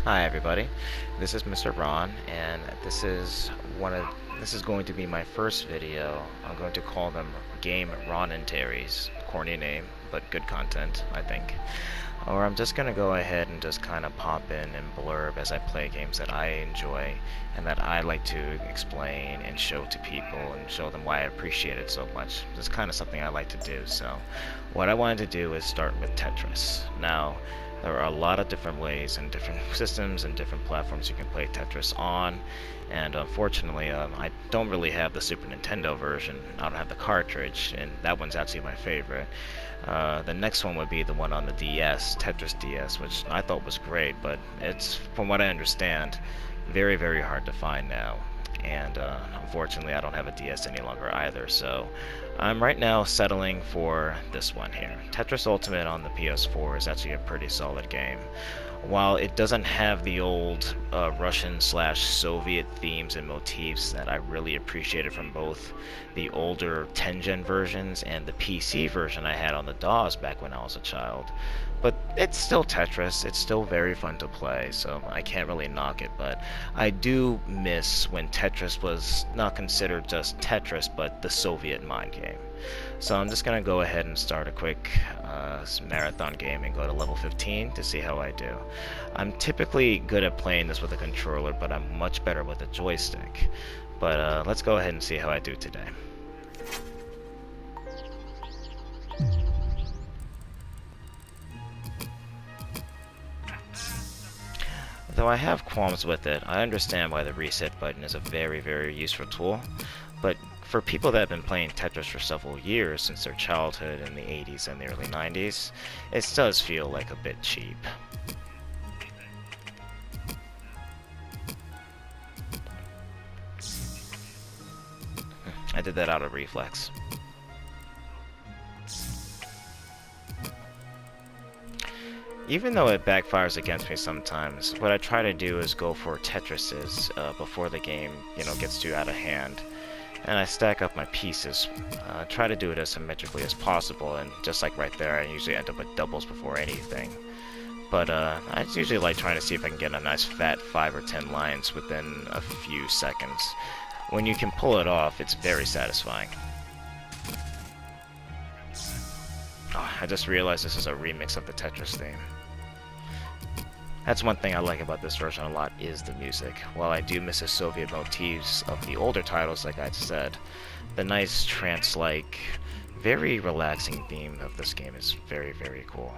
Hi everybody, this is Mr. Ron, and this is going to be my first video. I'm going to call them Game Ronnentaries. Corny name, but good content, I think. Or I'm just gonna go ahead and just kind of pop in and blurb as I play games that I enjoy and that I like to explain and show to people and show them why I appreciate it so much. It's kind of something I like to do. So, what I wanted to do is start with Tetris. Now, there are a lot of different ways and different systems and different platforms you can play Tetris on, and unfortunately I don't really have the Super Nintendo version. I don't have the cartridge, and that one's actually my favorite. The next one would be the one on the DS, Tetris DS, which I thought was great, but it's, from what I understand, very, very hard to find now. And unfortunately I don't have a DS any longer either, so I'm right now settling for this one here. Tetris Ultimate on the PS4 is actually a pretty solid game. While it doesn't have the old Russian/Soviet themes and motifs that I really appreciated from both the older 10-gen versions and the PC version I had on the DOS back when I was a child, but it's still Tetris. It's still very fun to play, so I can't really knock it, but I do miss when Tetris was not considered just Tetris, but the Soviet mind game. So I'm just going to go ahead and start a quick marathon game and go to level 15 to see how I do. I'm typically good at playing this with a controller, but I'm much better with a joystick. But let's go ahead and see how I do today. Though I have qualms with it, I understand why the reset button is a very, very useful tool, but for people that have been playing Tetris for several years since their childhood in the 80s and the early 90s, it does feel like a bit cheap. I did that out of reflex. Even though it backfires against me sometimes, what I try to do is go for Tetrises before the game, gets too out of hand. And I stack up my pieces, try to do it as symmetrically as possible, and just like right there, I usually end up with doubles before anything. But I usually like trying to see if I can get a nice fat 5 or 10 lines within a few seconds. When you can pull it off, it's very satisfying. Oh, I just realized this is a remix of the Tetris theme. That's one thing I like about this version a lot, is the music. While I do miss the Soviet motifs of the older titles, like I said, the nice trance-like, very relaxing theme of this game is very, very cool.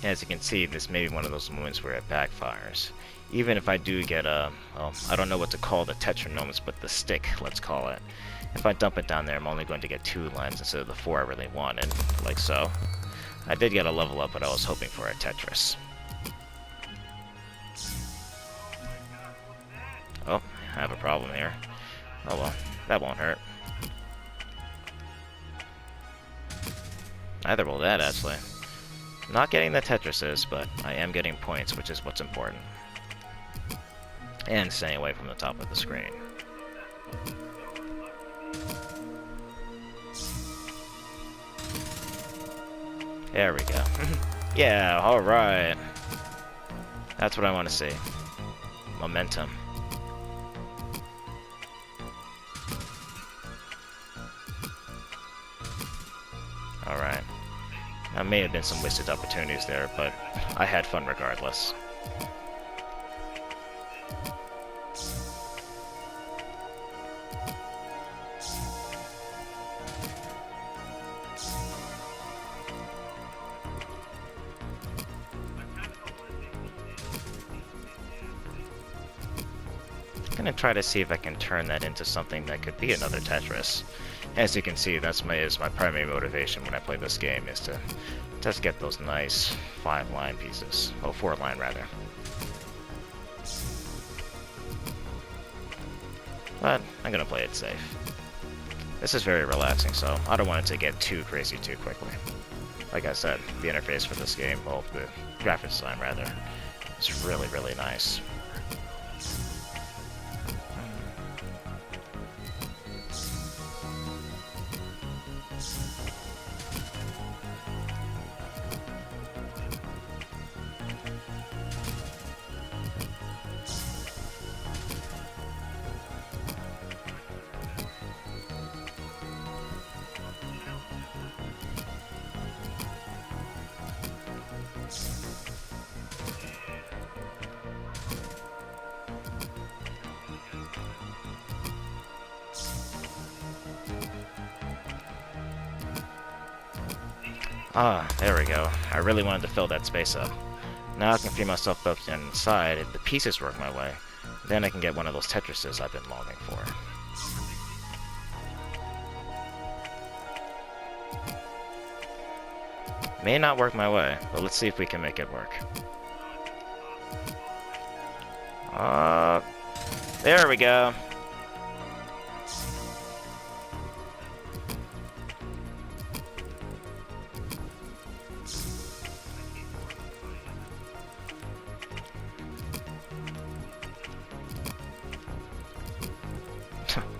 As you can see, this may be one of those moments where it backfires. Even if I do get a, well, I don't know what to call the tetronomes, but the stick, let's call it. If I dump it down there, I'm only going to get 2 lines instead of the 4 I really wanted, like so. I did get a level up, but I was hoping for a Tetris. Oh, I have a problem here. Oh well, that won't hurt. Neither will that, actually. Not getting the Tetrises, but I am getting points, which is what's important. And staying away from the top of the screen. There we go. Yeah, alright. That's what I want to see. Momentum. Alright. There may have been some wasted opportunities there, but I had fun regardless. I'm gonna try to see if I can turn that into something that could be another Tetris. As you can see, that's my primary motivation when I play this game, is to just get those nice 5-line pieces. Oh, 4-line rather. But I'm gonna play it safe. This is very relaxing, so I don't want it to get too crazy too quickly. like I said, the interface for this game, well, the graphic design rather, is really, really nice. Ah, there we go. I really wanted to fill that space up. Now I can free myself up inside if the pieces work my way. Then I can get one of those Tetrises I've been longing for. May not work my way, but let's see if we can make it work. There we go.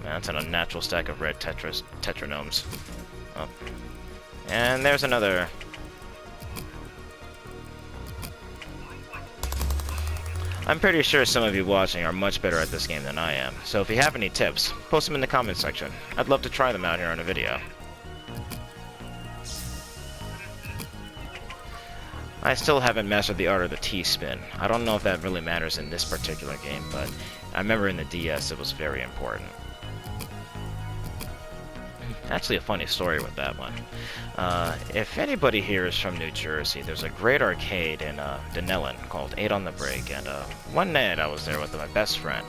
Man, that's an unnatural stack of red tetranomes. Oh. And there's another. I'm pretty sure some of you watching are much better at this game than I am, so if you have any tips, post them in the comments section. I'd love to try them out here on a video. I still haven't mastered the art of the T-spin. I don't know if that really matters in this particular game, but I remember in the DS it was very important. Actually, a funny story with that one. If anybody here is from New Jersey, there's a great arcade in Denellen called 8 on the Break, and one night I was there with my best friend.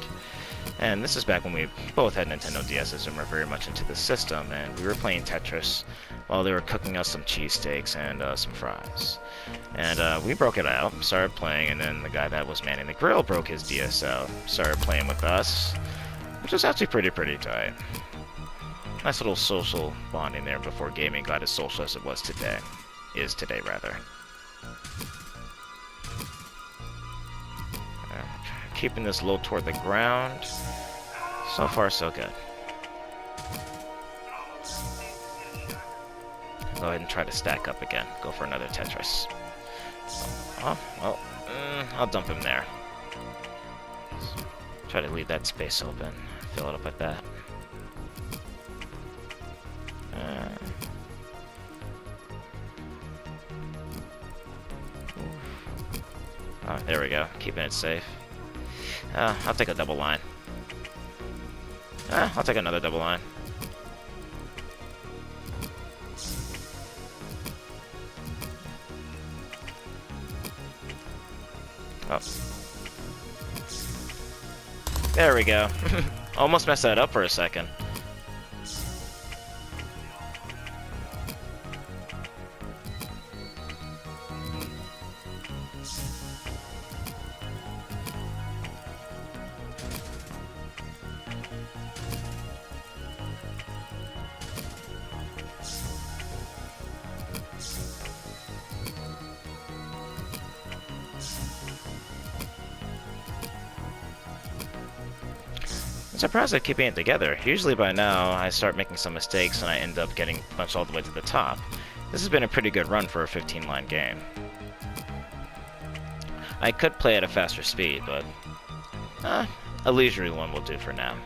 And this is back when we both had Nintendo DSs and were very much into the system, and we were playing Tetris while they were cooking us some cheesesteaks and some fries. And we broke it out, started playing, and then the guy that was manning the grill broke his DS out, started playing with us, which was actually pretty tight. Nice little social bonding there before gaming got as social as it was today. Is today, rather. Keeping this low toward the ground. So far, so good. Go ahead and try to stack up again. Go for another Tetris. Oh, well, I'll dump him there. Try to leave that space open. Fill it up like that. Oh, there we go. Keeping it safe. I'll take a double line. I'll take another double line. Oh. There we go. Almost messed that up for a second. I'm surprised at keeping it together. Usually by now I start making some mistakes and I end up getting punched all the way to the top. This has been a pretty good run for a 15-line game. I could play at a faster speed, but a leisurely one will do for now.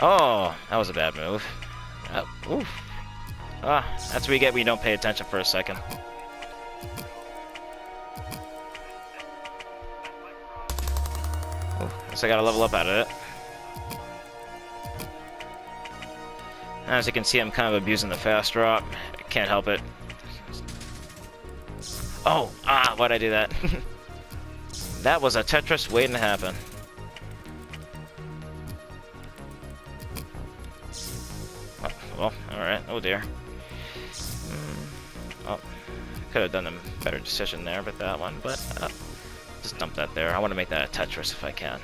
Oh, that was a bad move. Oof. That's what you get when you don't pay attention for a second. So I gotta level up out of it. As you can see, I'm kind of abusing the fast drop. Can't help it. Oh, why'd I do that? That was a Tetris waiting to happen. Oh, well, alright. Oh dear. Oh, could have done a better decision there with that one, but just dump that there. I want to make that a Tetris if I can.